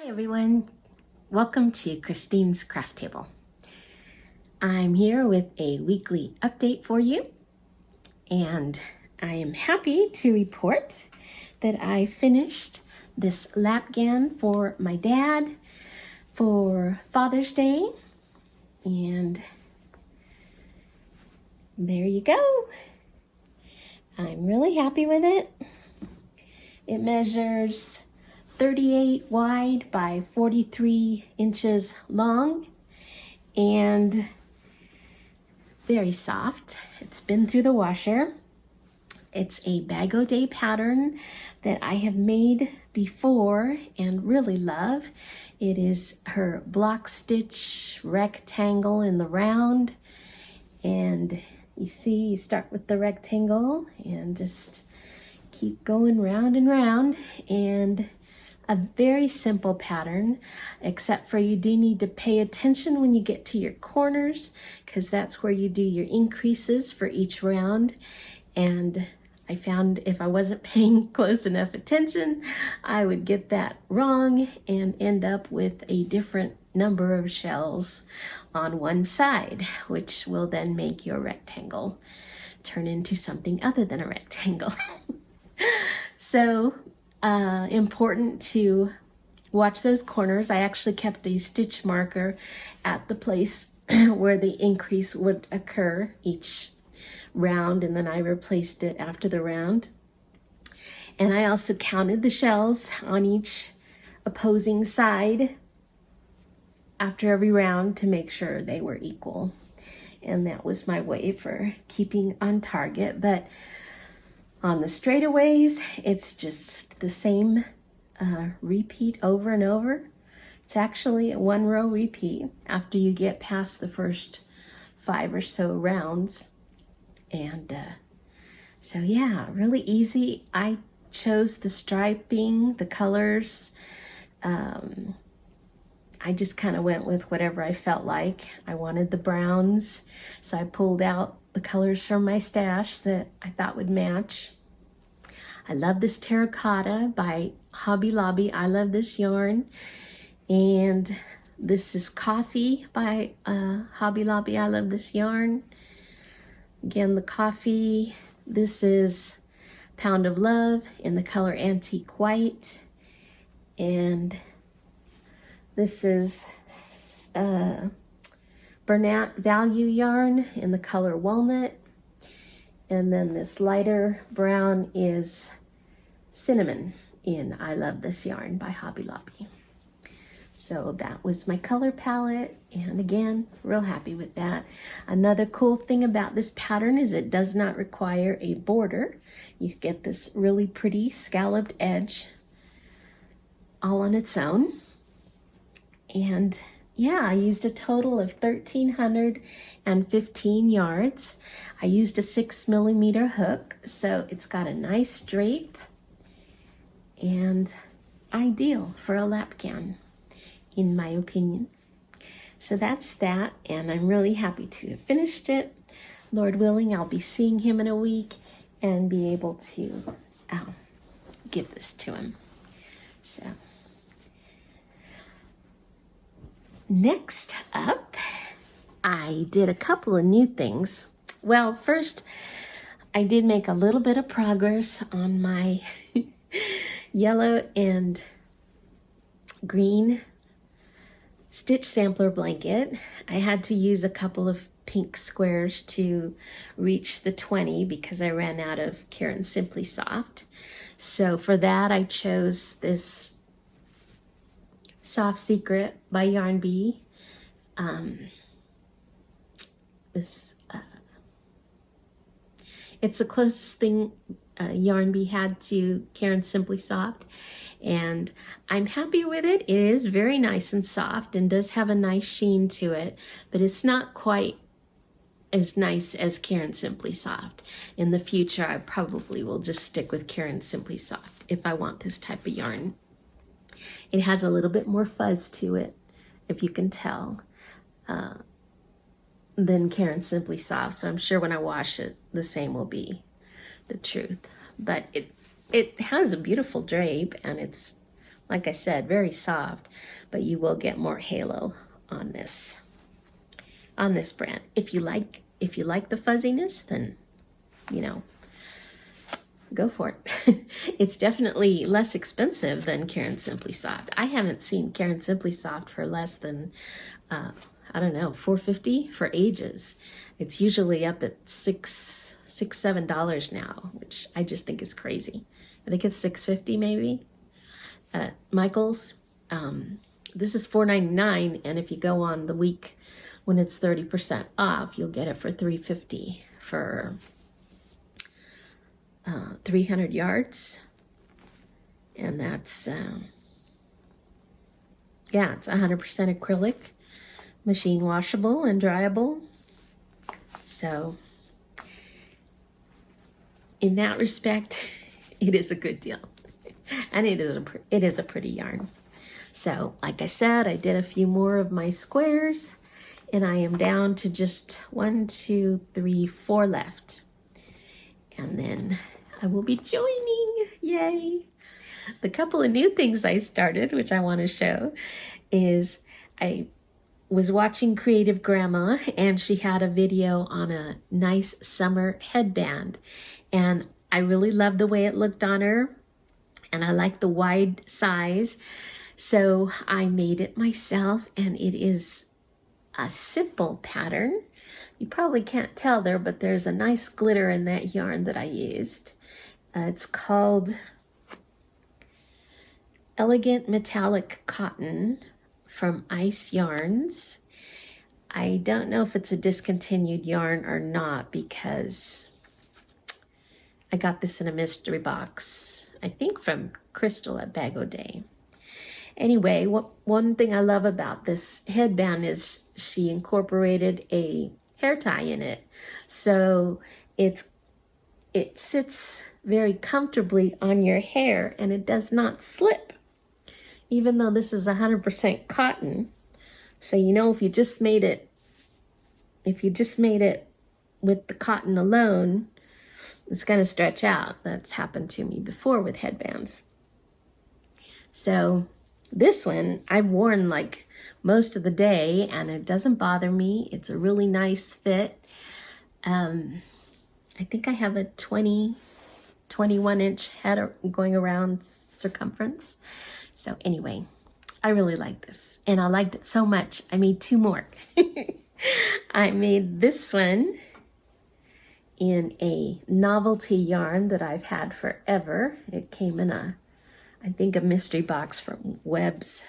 Hi everyone, welcome to Christine's Craft Table. I'm here with a weekly update for you, and I am happy to report that I finished this Lapghan for my dad for Father's Day, and there you go. I'm really happy with it. It measures 38 wide by 43 inches long and very soft. It's been through the washer. It's a bag-o-day pattern that I have made before and really love. It is her block stitch rectangle in the round, and you see, you start with the rectangle and just keep going round and round, and a very simple pattern, except for you do need to pay attention when you get to your corners, because that's where you do your increases for each round. And I found if I wasn't paying close enough attention, I would get that wrong and end up with a different number of shells on one side, which will then make your rectangle turn into something other than a rectangle. So important to watch those corners. I actually kept a stitch marker at the place where the increase would occur each round, and then I replaced it after the round. And I also counted the shells on each opposing side after every round to make sure they were equal. And that was my way for keeping on target. But on the straightaways, it's just the same repeat over and over. It's actually a one row repeat after you get past the first 5 or so rounds. And so yeah, really easy. I chose the striping, the colors. I just kind of went with whatever I felt like. I wanted the browns, so I pulled out the colors from my stash that I thought would match. I love this terracotta by Hobby Lobby. I love this yarn. And this is coffee by Hobby Lobby. I love this yarn. Again, the coffee. This is Pound of Love in the color Antique White. And this is Bernat Value yarn in the color Walnut. And then this lighter brown is Cinnamon in I Love This Yarn by Hobby Lobby. So that was my color palette, and again, real happy with that. Another cool thing about this pattern is it does not require a border. You get this really pretty scalloped edge all on its own. And yeah, I used a total of 1,315 yards. I used a 6mm hook, so it's got a nice drape and ideal for a Lapghan, in my opinion. So that's that, and I'm really happy to have finished it. Lord willing, I'll be seeing him in a week and be able to give this to him. So next up, I did a couple of new things. Well, first, I did make a little bit of progress on my yellow and green stitch sampler blanket. I had to use a couple of pink squares to reach the 20 because I ran out of Karen Simply Soft. So for that, I chose this Soft Secret by Yarn Bee. It's the closest thing Yarn Bee had to Karen Simply Soft, and I'm happy with it. It is very nice and soft and does have a nice sheen to it, but it's not quite as nice as Karen Simply Soft. In the future, I probably will just stick with Karen Simply Soft if I want this type of yarn. It has a little bit more fuzz to it, if you can tell, than Karen Simply Soft. So I'm sure when I wash it, the same will be the truth. But it has a beautiful drape, and it's like I said, very soft, but you will get more halo on this brand. If you like the fuzziness, then, you know, go for it. It's definitely less expensive than Caron Simply Soft. I haven't seen Caron Simply Soft for less than, I don't know, $4.50 for ages. It's usually up at $7 now, which I just think is crazy. I think it's $6.50 maybe at Michael's. This is $4.99, and if you go on the week when it's 30% off, you'll get it for $3.50 for 300 yards, and that's yeah, it's 100% acrylic, machine washable and dryable. So in that respect, it is a good deal, and it is a pretty yarn. So like I said, I did a few more of my squares, and I am down to just 1, 2, 3, 4 left, and then I will be joining. Yay! The couple of new things I started, which I want to show, is I was watching Creative Grandma, and she had a video on a nice summer headband, and I really loved the way it looked on her, and I like the wide size, so I made it myself, and it is a simple pattern. You probably can't tell there, but there's a nice glitter in that yarn that I used. It's called Elegant Metallic Cotton from Ice Yarns. I don't know if it's a discontinued yarn or not, because I got this in a mystery box, I think from Crystal at Bag O' Day. Anyway, one thing I love about this headband is she incorporated a hair tie in it. So it sits very comfortably on your hair, and it does not slip, even though this is 100% cotton. So, you know, if you just made it with the cotton alone, it's going to stretch out. That's happened to me before with headbands. So this one I've worn like most of the day, and it doesn't bother me. It's a really nice fit. I think I have a 21-inch head going around circumference. So anyway, I really like this, and I liked it so much I made 2 more. I made this one in a novelty yarn that I've had forever. It came in I think a mystery box from Webb's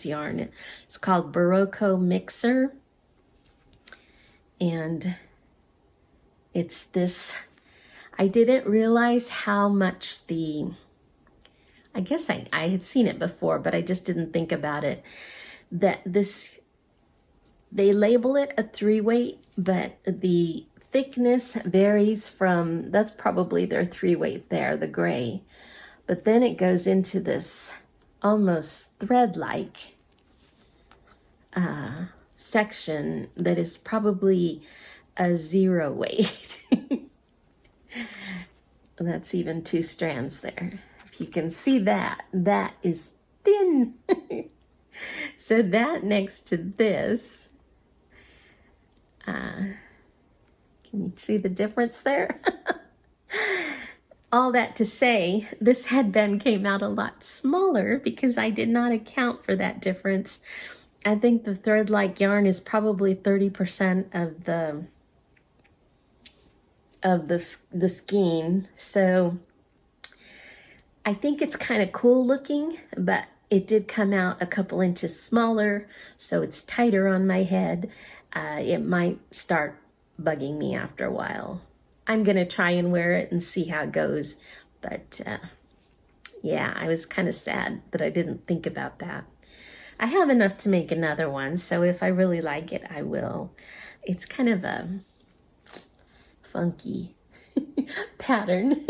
yarn. It's called Barocco Mixer, and it's this. I didn't realize how much I guess I had seen it before, but I just didn't think about it, that they label it a 3-weight, but the thickness varies from, that's probably their 3-weight there, the gray. But then it goes into this almost thread-like section that is probably a 0 weight. That's even 2 strands there. If you can see that, that is thin. So that next to this, can you see the difference there? All that to say, this headband came out a lot smaller because I did not account for that difference. I think the thread-like yarn is probably 30% of the skein. So I think it's kind of cool looking, but it did come out a couple inches smaller, so it's tighter on my head. It might start bugging me after a while. I'm gonna try and wear it and see how it goes, but yeah, I was kind of sad that I didn't think about that. I have enough to make another one, so if I really like it, I will. It's kind of a funky pattern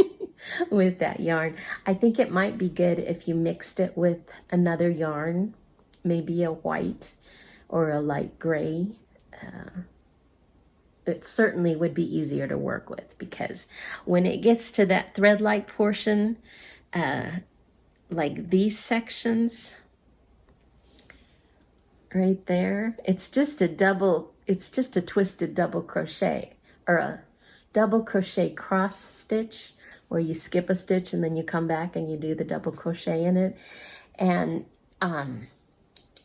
with that yarn. I think it might be good if you mixed it with another yarn, maybe a white or a light gray. It certainly would be easier to work with, because when it gets to that thread-like portion, like these sections right there. It's just a twisted double crochet, or a double crochet cross stitch, where you skip a stitch and then you come back and you do the double crochet in it. And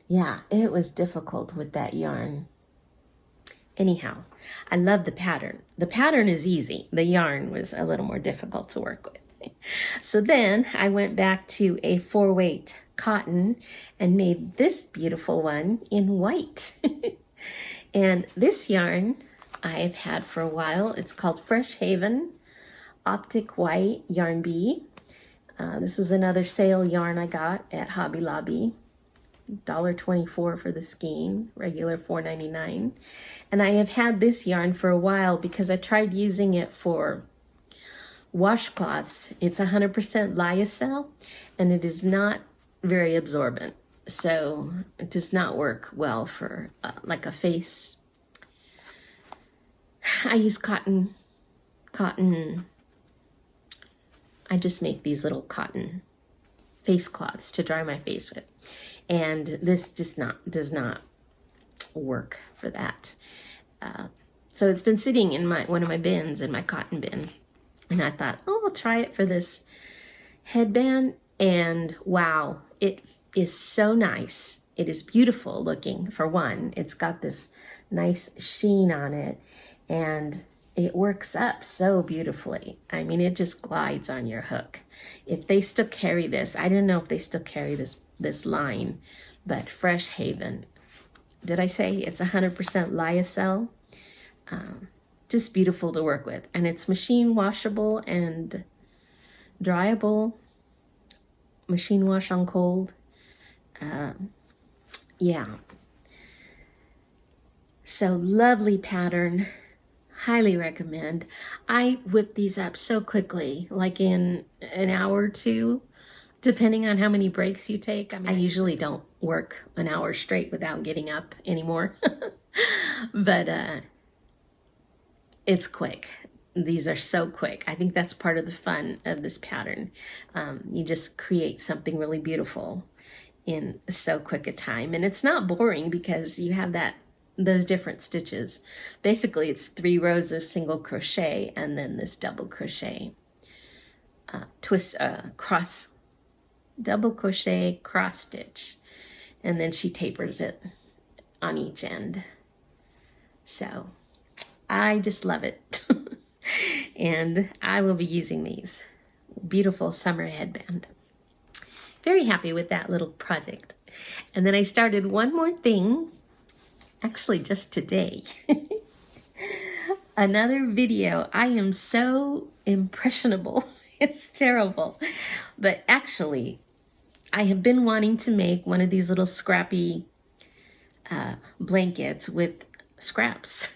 yeah, it was difficult with that yarn. Anyhow, I love the pattern. The pattern is easy. The yarn was a little more difficult to work with. So then I went back to a 4-weight cotton and made this beautiful one in white. And this yarn I've had for a while. It's called Fresh Haven Optic White Yarn Bee. This was another sale yarn I got at Hobby Lobby. $1.24 for the skein, regular $4.99. And I have had this yarn for a while because I tried using it for washcloths. It's 100% lyocell, and it is not very absorbent. So it does not work well for like a face. I use cotton. I just make these little cotton face cloths to dry my face with. And this does not work for that. So it's been sitting in one of my bins, in my cotton bin. And I thought, oh, I'll try it for this headband. And wow, it is so nice. It is beautiful looking, for one. It's got this nice sheen on it. And it works up so beautifully. I mean, it just glides on your hook. If they still carry this, I don't know if they still carry this line, but Fresh Haven. Did I say it's 100% lyocell? Just beautiful to work with. And it's machine washable and dryable. Machine wash on cold. Yeah. So lovely pattern. Highly recommend. I whip these up so quickly, like in an hour or two, depending on how many breaks you take. I mean, I usually don't work an hour straight without getting up anymore. But it's quick. These are so quick. I think that's part of the fun of this pattern. You just create something really beautiful in so quick a time. And it's not boring because you have those different stitches. Basically, it's 3 rows of single crochet and then this double crochet double crochet cross stitch, and then she tapers it on each end. So I just love it. And I will be using these. Beautiful summer headband. Very happy with that little project. And then I started one more thing, actually just today. Another video. I am so impressionable. It's terrible. But actually, I have been wanting to make one of these little scrappy blankets with scraps.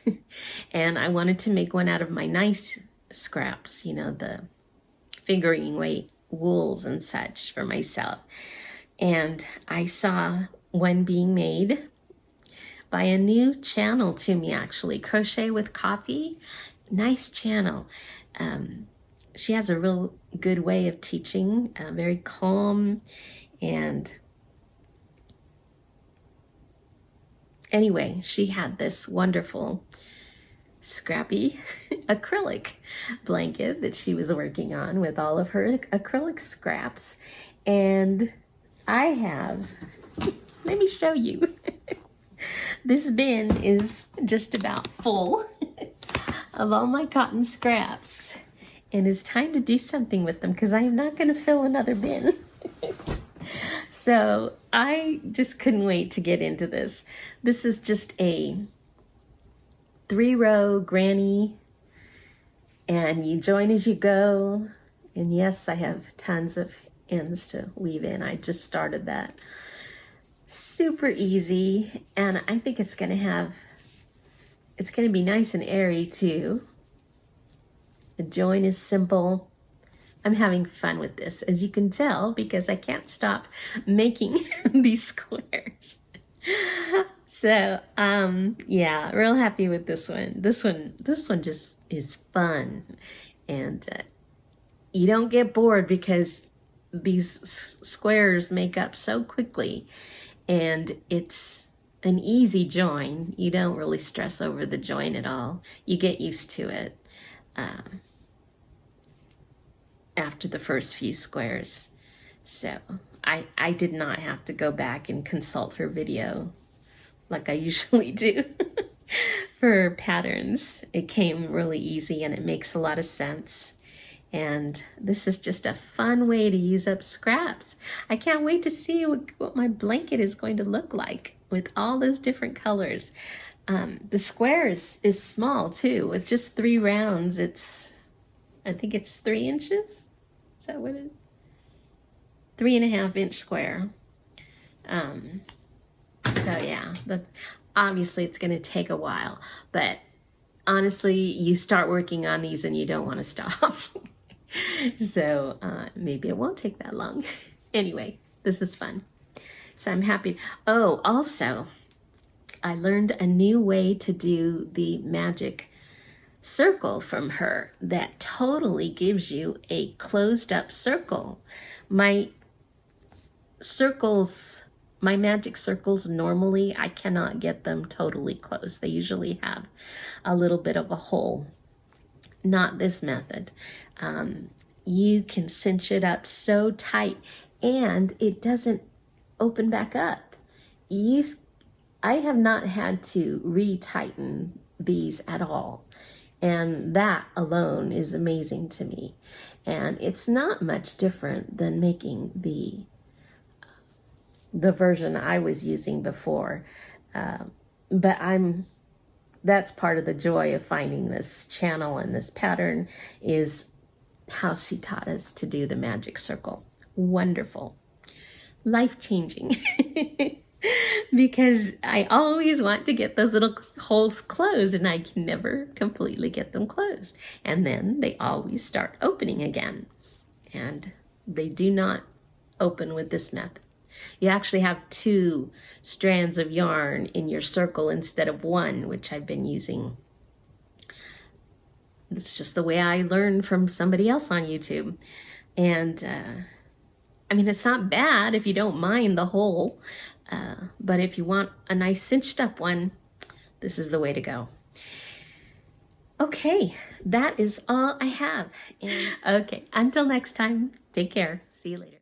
And I wanted to make one out of my nice scraps, you know, the fingering weight wools and such for myself. And I saw one being made by a new channel to me, actually, Crochet with Coffee. Nice channel. She has a real good way of teaching, very calm. And anyway, she had this wonderful scrappy acrylic blanket that she was working on with all of her acrylic scraps. And I have, let me show you. This bin is just about full of all my cotton scraps. And it's time to do something with them because I am not going to fill another bin. So I just couldn't wait to get into this. This is just a 3-row granny, and you join as you go. And yes, I have tons of ends to weave in. I just started that. Super easy, and I think it's gonna be nice and airy too. The join is simple. I'm having fun with this, as you can tell, because I can't stop making these squares. So, yeah, real happy with this one. This one just is fun. And you don't get bored because these squares make up so quickly, and it's an easy join. You don't really stress over the join at all. You get used to it after the first few squares. So I did not have to go back and consult her video like I usually do for patterns. It came really easy and it makes a lot of sense. And this is just a fun way to use up scraps. I can't wait to see what my blanket is going to look like with all those different colors. The square is small too. It's just 3 rounds. I think it's 3 inches. Is that what it is? 3.5 inch square. So yeah, obviously it's going to take a while, but honestly, you start working on these and you don't want to stop. So maybe it won't take that long. Anyway, this is fun. So I'm happy. Oh, also, I learned a new way to do the magic circle from her that totally gives you a closed up circle. My magic circles, normally I cannot get them totally closed. They usually have a little bit of a hole. Not this method. You can cinch it up so tight and it doesn't open back up. I have not had to re-tighten these at all. And that alone is amazing to me. And it's not much different than making the version I was using before. But that's part of the joy of finding this channel and this pattern, is how she taught us to do the magic circle. Wonderful. Life-changing. Because I always want to get those little holes closed and I can never completely get them closed. And then they always start opening again. And they do not open with this method. You actually have 2 strands of yarn in your circle instead of 1, which I've been using. It's just the way I learned from somebody else on YouTube. And I mean, it's not bad if you don't mind the hole, but if you want a nice cinched up one, this is the way to go. Okay, that is all I have. And okay, until next time, take care. See you later.